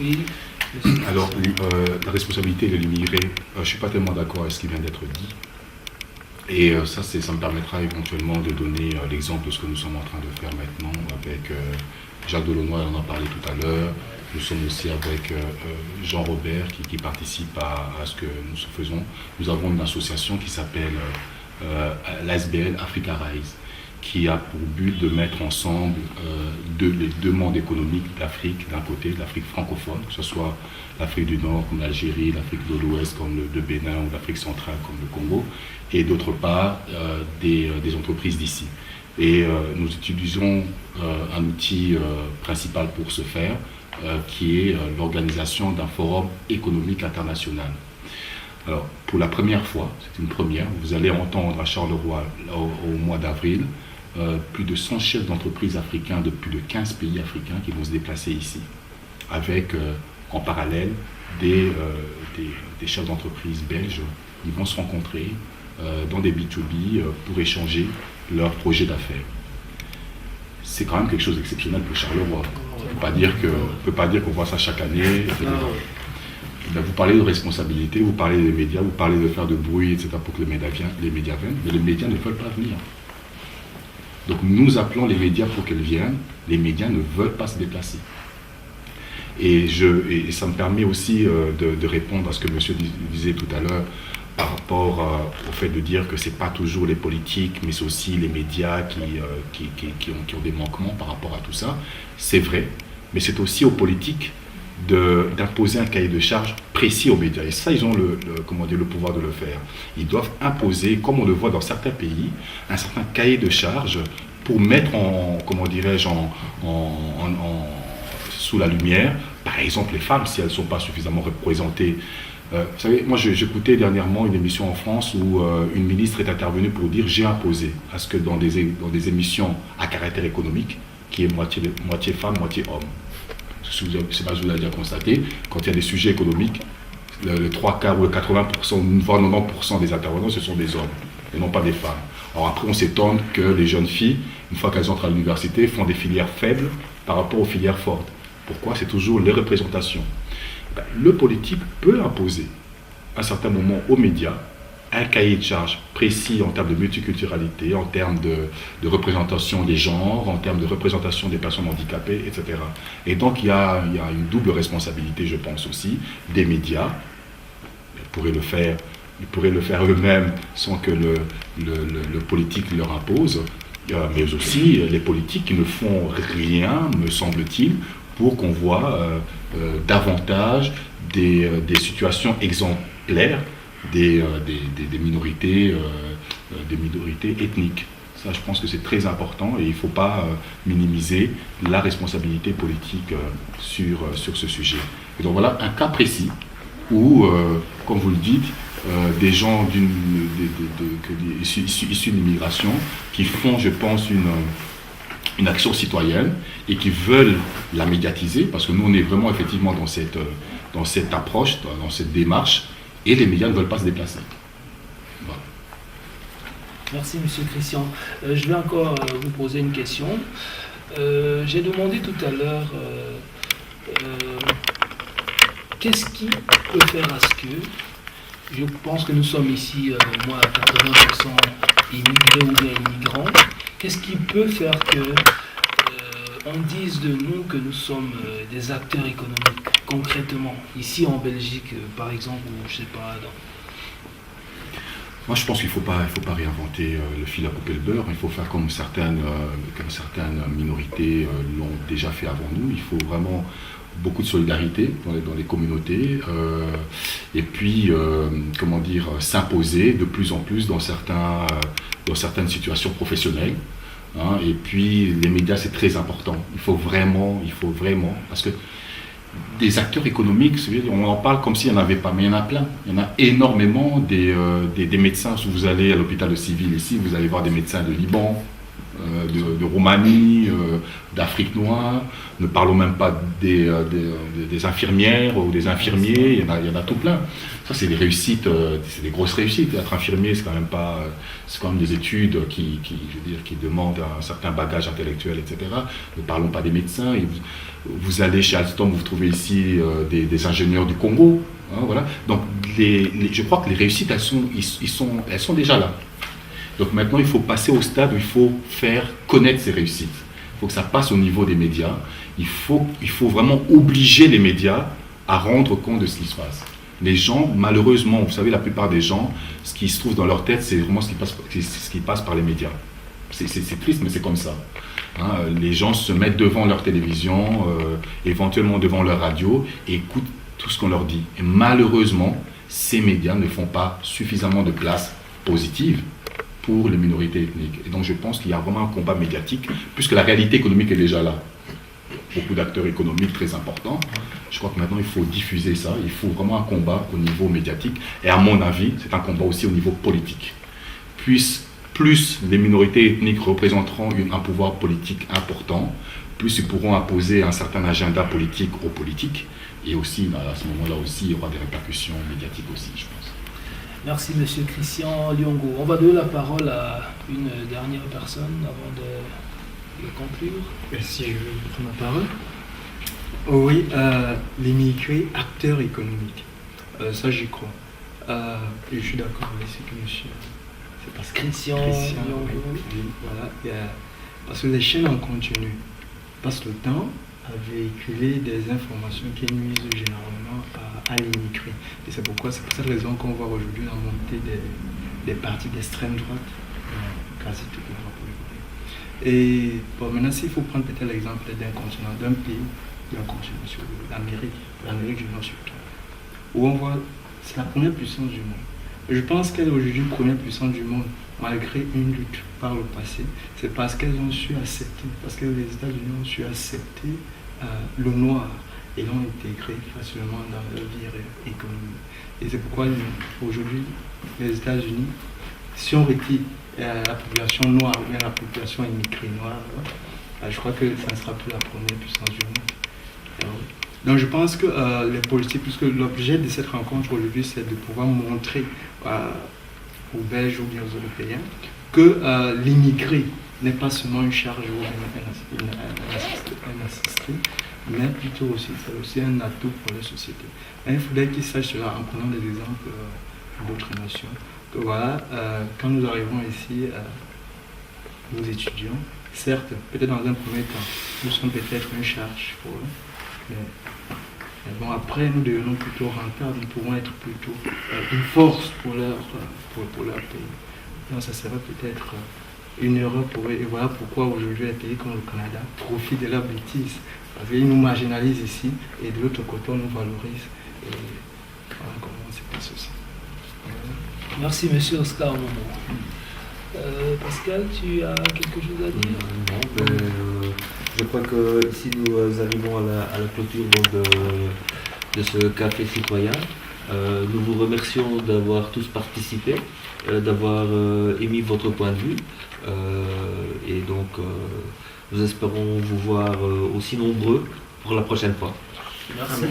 construit. Alors, la responsabilité de l'immigré, je ne suis pas tellement d'accord avec ce qui vient d'être dit. Et ça me permettra éventuellement de donner l'exemple de ce que nous sommes en train de faire maintenant avec Jacques Delaunoy, on en a parlé tout à l'heure. Nous sommes aussi avec Jean Robert qui participe à ce que nous faisons. Nous avons une association qui s'appelle l'ASBL Africa Rise, qui a pour but de mettre ensemble les deux mondes économiques d'Afrique, d'un côté, de l'Afrique francophone, que ce soit l'Afrique du Nord comme l'Algérie, l'Afrique de l'Ouest comme le Bénin ou l'Afrique centrale comme le Congo, et d'autre part des entreprises d'ici. Et nous utilisons un outil principal pour ce faire, qui est l'organisation d'un forum économique international. Alors, pour la première fois, c'est une première, vous allez entendre à Charleroi au mois d'avril, plus de 100 chefs d'entreprise africains de plus de 15 pays africains qui vont se déplacer ici, avec en parallèle des chefs d'entreprise belges. Ils vont se rencontrer dans des B2B pour échanger leurs projets d'affaires. C'est quand même quelque chose d'exceptionnel pour Charleroi. On ne peut pas dire qu'on voit ça chaque année. Vous parlez de responsabilité, vous parlez des médias, vous parlez de faire de bruit, etc. pour que les médias viennent, mais les médias ne veulent pas venir. Donc nous appelons les médias pour qu'elles viennent, les médias ne veulent pas se déplacer. Et ça me permet aussi de répondre à ce que monsieur disait tout à l'heure par rapport au fait de dire que ce n'est pas toujours les politiques, mais c'est aussi les médias qui ont des manquements par rapport à tout ça. C'est vrai, mais c'est aussi aux politiques d'imposer un cahier de charges précis aux médias. Et ça, ils ont le pouvoir de le faire. Ils doivent imposer, comme on le voit dans certains pays, un certain cahier de charges pour mettre sous la lumière, par exemple, les femmes, si elles ne sont pas suffisamment représentées. Vous savez, moi, j'écoutais dernièrement une émission en France où une ministre est intervenue pour dire « j'ai imposé à ce que dans des émissions à caractère économique, qui est moitié femme, moitié homme ». Je ne sais pas si vous l'avez déjà constaté, quand il y a des sujets économiques, le 3 quarts ou le 80%, voire 90% des intervenants, ce sont des hommes, et non pas des femmes. Alors après, on s'étonne que les jeunes filles, une fois qu'elles entrent à l'université, font des filières faibles par rapport aux filières fortes. Pourquoi? C'est toujours les représentations. Le politique peut imposer, à un certain moment, aux médias, un cahier de charges précis en termes de multiculturalité, en termes de représentation des genres, en termes de représentation des personnes handicapées, etc. Et donc il y a une double responsabilité, je pense aussi, des médias. Ils pourraient le faire eux-mêmes sans que le politique leur impose, mais aussi les politiques qui ne font rien, me semble-t-il, pour qu'on voit davantage des situations exemplaires des minorités ethniques. Ça, je pense que c'est très important et il ne faut pas minimiser la responsabilité politique sur ce sujet. Et donc voilà un cas précis où, comme vous le dites, des gens issus de l'immigration qui font, je pense, une action citoyenne et qui veulent la médiatiser, parce que nous, on est vraiment effectivement dans cette approche, dans cette démarche, et les médias ne veulent pas se déplacer. Voilà. Merci, Monsieur Christian. Je vais encore vous poser une question. J'ai demandé tout à l'heure qu'est-ce qui peut faire à ce que, je pense que nous sommes ici au moins à 80% immigrés ou bien immigrants, qu'est-ce qui peut faire que on dise de nous que nous sommes des acteurs économiques, concrètement, ici en Belgique, par exemple, ou je ne sais pas. Moi, je pense qu'il ne faut pas réinventer le fil à couper le beurre. Il faut faire comme certaines minorités l'ont déjà fait avant nous. Il faut vraiment beaucoup de solidarité dans les communautés et puis, s'imposer de plus en plus dans certaines situations professionnelles. Hein, et puis les médias, c'est très important. Il faut vraiment, parce que des acteurs économiques, on en parle comme s'il n'y en avait pas, mais il y en a plein. Il y en a énormément des médecins. Si vous allez à l'hôpital de Civil ici, vous allez voir des médecins de Liban, de Roumanie, d'Afrique noire. Ne parlons même pas des infirmières ou des infirmiers, il y en a tout plein. Ça, c'est des réussites, c'est des grosses réussites. Être infirmier, c'est quand même des études qui demandent un certain bagage intellectuel, etc. Ne parlons pas des médecins. Et vous allez chez Alstom, vous trouvez ici des ingénieurs du Congo. Hein, voilà. Donc, je crois que les réussites, elles sont déjà là. Donc maintenant, il faut passer au stade où il faut faire connaître ces réussites. Il faut que ça passe au niveau des médias. Il faut vraiment obliger les médias à rendre compte de ce qui se passe. Les gens, malheureusement, vous savez, la plupart des gens, ce qui se trouve dans leur tête, c'est vraiment ce qui passe par les médias. C'est triste, mais c'est comme ça. Hein, les gens se mettent devant leur télévision, éventuellement devant leur radio, et écoutent tout ce qu'on leur dit. Et malheureusement, ces médias ne font pas suffisamment de place positive pour les minorités ethniques. Et donc je pense qu'il y a vraiment un combat médiatique, puisque la réalité économique est déjà là. Beaucoup d'acteurs économiques très importants. Je crois que maintenant il faut diffuser ça, il faut vraiment un combat au niveau médiatique. Et à mon avis, c'est un combat aussi au niveau politique. Plus les minorités ethniques représenteront un pouvoir politique important, plus ils pourront imposer un certain agenda politique aux politiques. Et aussi, à ce moment-là aussi, il y aura des répercussions médiatiques aussi, je pense. Merci, Monsieur Christian Liongo. On va donner la parole à une dernière personne avant de conclure. Si je veux prendre la parole. Oh oui, l'immigré, acteur économique. Ça, j'y crois. Je suis d'accord avec ce que monsieur... C'est parce que Christian Liongo. Oui, voilà. Parce que les chaînes en continu passent le temps à véhiculer des informations qui nuisent généralement à l'immigré. Et c'est pour cette raison qu'on voit aujourd'hui la montée des partis d'extrême droite quasi toute l'Europe. Et bon, maintenant, s'il faut prendre peut-être l'exemple d'un continent, d'un pays, d'un continent sur l'Amérique du Nord surtout, où on voit, c'est la première puissance du monde. Je pense qu'elle est aujourd'hui une première puissance du monde, malgré une lutte par le passé. C'est parce qu'elles ont su accepter, parce que les États-Unis ont su accepter le noir et l'ont intégré facilement dans leur vie économique. Et c'est pourquoi aujourd'hui, les États-Unis, si on retire la population noire ou bien la population immigrée noire, je crois que ça ne sera plus la première puissance du monde. Donc je pense que les politiques, puisque l'objet de cette rencontre aujourd'hui, c'est de pouvoir montrer aux Belges ou bien aux Européens que l'immigré n'est pas seulement une charge ou un assisté, mais plutôt aussi, c'est aussi un atout pour les sociétés. Et il faudrait qu'ils sachent cela en prenant des exemples d'autres nations. Que voilà, quand nous arrivons ici, nous étudions, certes, peut-être dans un premier temps, nous sommes peut-être une charge pour eux, mais bon, après, nous devenons plutôt rentables, nous pourrons être plutôt une force pour leur pays. Donc, ça serait peut-être une erreur pour eux. Et voilà pourquoi aujourd'hui, les pays comme le Canada profitent de leur bêtise. Parce qu'ils nous marginalisent ici, et de l'autre côté, on nous valorise. Et voilà comment c'est pas ceci. Merci, monsieur Oscar Momo. Pascal, tu as quelque chose à dire? Non, mais je crois que ici nous arrivons à la clôture donc, de ce café citoyen. Nous vous remercions d'avoir tous participé, d'avoir émis votre point de vue. Et donc, nous espérons vous voir aussi nombreux pour la prochaine fois. Merci.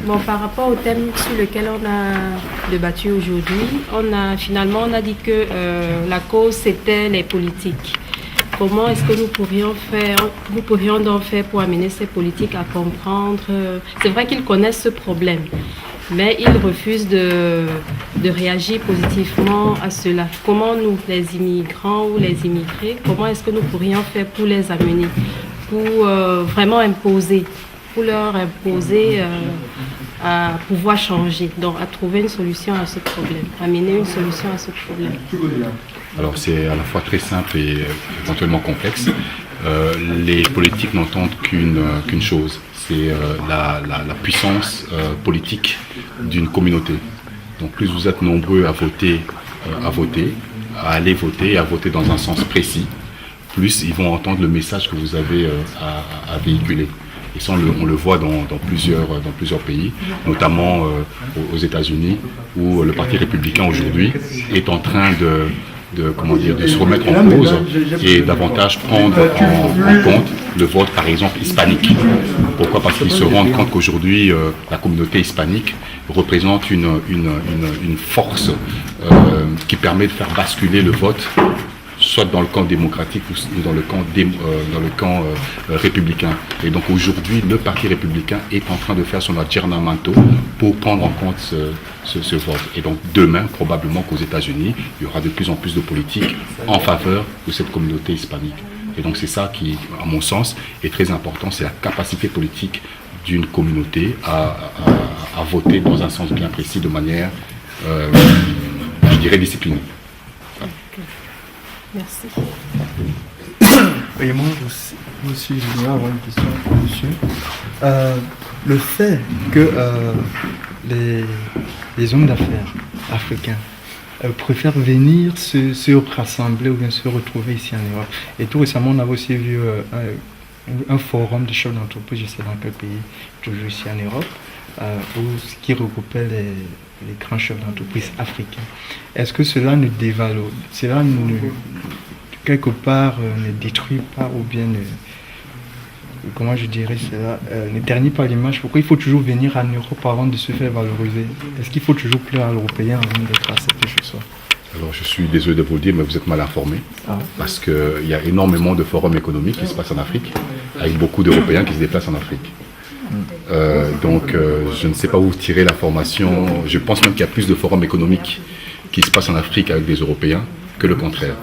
Bon, par rapport au thème sur lequel on a débattu aujourd'hui, on a dit que la cause c'était les politiques. Comment est-ce que nous pourrions donc faire pour amener ces politiques à comprendre? C'est vrai qu'ils connaissent ce problème, mais ils refusent de réagir positivement à cela. Comment nous, les immigrants ou les immigrés, comment est-ce que nous pourrions faire pour les amener, pour vraiment imposer, pour leur imposer à pouvoir changer, donc à trouver une solution à ce problème, amener une solution à ce problème. Alors c'est à la fois très simple et éventuellement complexe. Les politiques n'entendent qu'une chose, c'est la puissance politique d'une communauté. Donc plus vous êtes nombreux à voter, à aller voter et à voter dans un sens précis, plus ils vont entendre le message que vous avez à véhiculer. Et ça, on le voit dans plusieurs pays, notamment aux États-Unis, où le Parti républicain aujourd'hui est en train de se remettre en cause et davantage prendre en compte le vote, par exemple, hispanique. Pourquoi? Parce qu'ils se rendent compte qu'aujourd'hui, la communauté hispanique représente une force qui permet de faire basculer le vote, soit dans le camp démocratique ou dans le camp républicain. Et donc aujourd'hui, le Parti républicain est en train de faire son aggiornamento pour prendre en compte ce vote. Et donc demain, probablement qu'aux États-Unis, il y aura de plus en plus de politiques en faveur de cette communauté hispanique. Et donc c'est ça qui, à mon sens, est très important, c'est la capacité politique d'une communauté à voter dans un sens bien précis, de manière, je dirais, disciplinée. Merci. Et moi aussi, je voudrais avoir une question dessus. Le fait que les hommes d'affaires africains préfèrent venir se rassembler ou bien se retrouver ici en Europe. Et tout récemment, on avait aussi vu un forum de chefs d'entreprise, je sais dans quel pays, toujours ici en Europe, qui regroupait les grands chefs d'entreprise africains. Est-ce que cela ne dévalorise, quelque part ne détruit pas ou bien comment je dirais cela, ne ternit pas l'image? Pourquoi il faut toujours venir en Europe avant de se faire valoriser? Est-ce qu'il faut toujours plaire à l'Européen avant d'être accepté chez soi? Alors je suis désolé de vous le dire, mais vous êtes mal informé, parce qu'il y a énormément de forums économiques qui se passent en Afrique, avec beaucoup d'Européens qui se déplacent en Afrique. Donc je ne sais pas où tirer l'information. Je pense même qu'il y a plus de forums économiques qui se passent en Afrique avec des Européens que le contraire.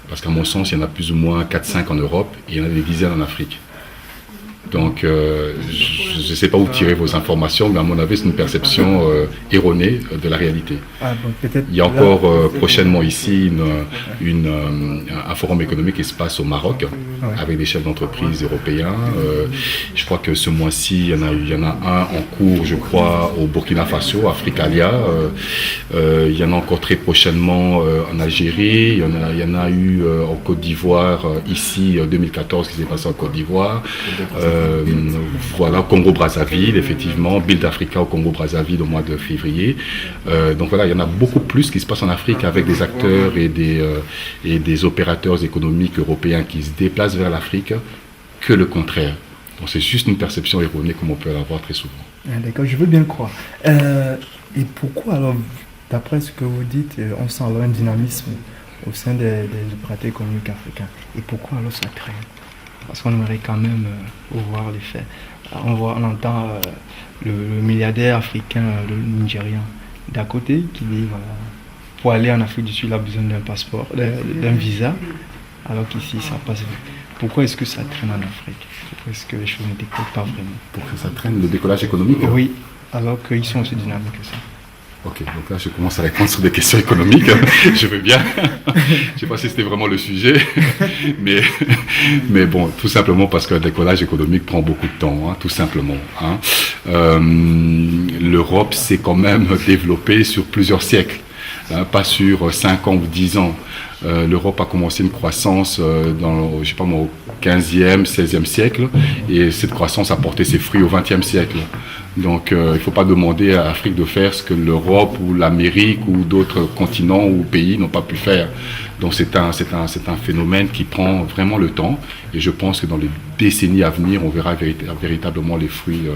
Parce qu'à mon sens, il y en a plus ou moins 4-5 en Europe et il y en a des dizaines en Afrique. Donc je ne sais pas où tirer vos informations, mais à mon avis, c'est une perception erronée de la réalité. Il y a encore prochainement ici un forum économique qui se passe au Maroc, avec des chefs d'entreprise européens. Je crois que ce mois-ci, il y en a un en cours, je crois, au Burkina Faso, Africalia. Il y en a encore très prochainement en Algérie. Il y en a eu en Côte d'Ivoire, ici, en 2014, qui s'est passé en Côte d'Ivoire. Voilà, Congo-Brazzaville, effectivement, Build Africa au Congo-Brazzaville au mois de février. Donc voilà, il y en a beaucoup plus qui se passe en Afrique avec des acteurs et des opérateurs économiques européens qui se déplacent vers l'Afrique que le contraire. Donc c'est juste une perception erronée comme on peut l'avoir très souvent. D'accord, je veux bien le croire. Et pourquoi alors, d'après ce que vous dites, on sent alors un dynamisme au sein des opérateurs économiques africains? Et pourquoi alors ça traîne? Parce qu'on aimerait quand même voir les faits. On entend le milliardaire africain, le Nigérian, d'à côté, qui dit voilà, pour aller en Afrique du Sud, il a besoin d'un passeport, d'un visa, alors qu'ici, ça passe vite. Pourquoi est-ce que ça traîne en Afrique? Pourquoi est-ce que les choses ne décollent pas vraiment? Pour que ça traîne le décollage économique? Oui, alors qu'ils sont aussi dynamiques que ça. Ok, donc là je commence à répondre sur des questions économiques, je veux bien. Je ne sais pas si c'était vraiment le sujet, mais bon, tout simplement parce qu'un décollage économique prend beaucoup de temps, hein, tout simplement. Hein. L'Europe s'est quand même développée sur plusieurs siècles, hein, pas sur 5 ans ou 10 ans. L'Europe a commencé une croissance dans, je sais pas moi, au 15e, 16e siècle, et cette croissance a porté ses fruits au 20e siècle. Donc il ne faut pas demander à l'Afrique de faire ce que l'Europe ou l'Amérique ou d'autres continents ou pays n'ont pas pu faire. Donc c'est un phénomène qui prend vraiment le temps, et je pense que dans les décennies à venir, on verra véritablement les fruits,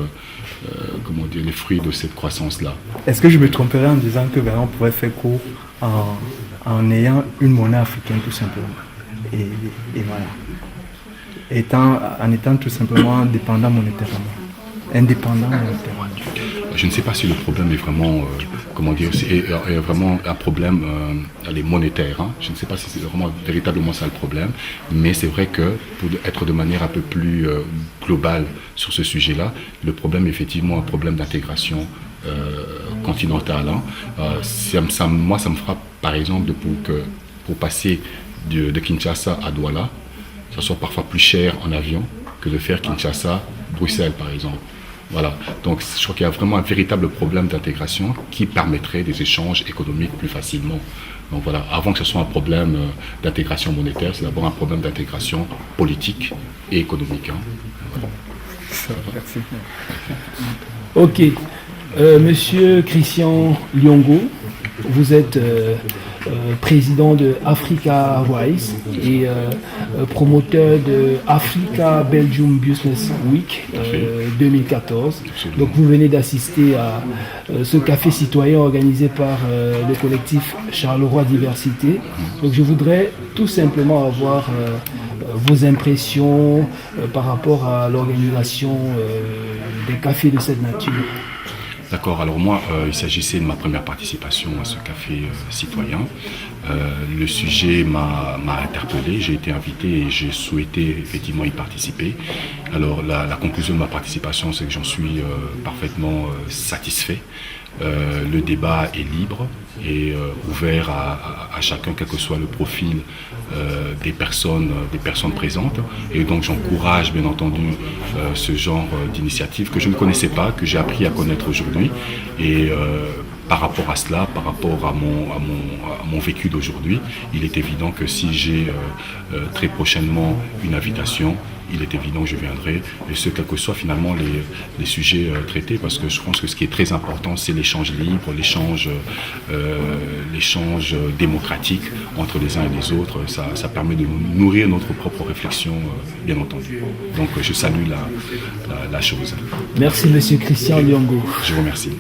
les fruits de cette croissance-là. Est-ce que je me tromperais en disant que on pourrait faire court en ayant une monnaie africaine tout simplement, et voilà, en étant tout simplement indépendant monétairement? Je ne sais pas si le problème est vraiment, est vraiment un problème monétaire. Hein. Je ne sais pas si c'est vraiment véritablement ça le problème, mais c'est vrai que pour être de manière un peu plus globale sur ce sujet-là, le problème est effectivement un problème d'intégration continentale. Hein. Moi, ça me frappe, par exemple, pour passer de Kinshasa à Douala, ça soit parfois plus cher en avion que de faire Kinshasa-Bruxelles, par exemple. Voilà, donc je crois qu'il y a vraiment un véritable problème d'intégration qui permettrait des échanges économiques plus facilement. Donc voilà, avant que ce soit un problème d'intégration monétaire, c'est d'abord un problème d'intégration politique et économique. Hein. Voilà. Merci. Ok. Monsieur Christian Lyongo, vous êtes président de Africa Wise et promoteur de Africa Belgium Business Week 2014. Absolument. Donc vous venez d'assister à ce café citoyen organisé par le collectif Charleroi Diversité. Donc je voudrais tout simplement avoir vos impressions par rapport à l'organisation des cafés de cette nature. D'accord, alors moi, il s'agissait de ma première participation à ce café citoyen. Le sujet m'a interpellé, j'ai été invité et j'ai souhaité effectivement y participer. Alors la conclusion de ma participation, c'est que j'en suis parfaitement satisfait. Le débat est libre et ouvert à chacun, quel que soit le profil des personnes présentes. Et donc j'encourage bien entendu ce genre d'initiative que je ne connaissais pas, que j'ai appris à connaître aujourd'hui. Et par rapport à cela, par rapport à mon vécu d'aujourd'hui, il est évident que si j'ai très prochainement une invitation, il est évident que je viendrai, et ce, quels que soient finalement les sujets traités, parce que je pense que ce qui est très important, c'est l'échange libre, l'échange démocratique entre les uns et les autres. Ça permet de nourrir notre propre réflexion, bien entendu. Donc je salue la chose. Merci Monsieur Christian Lyongo. Je vous remercie.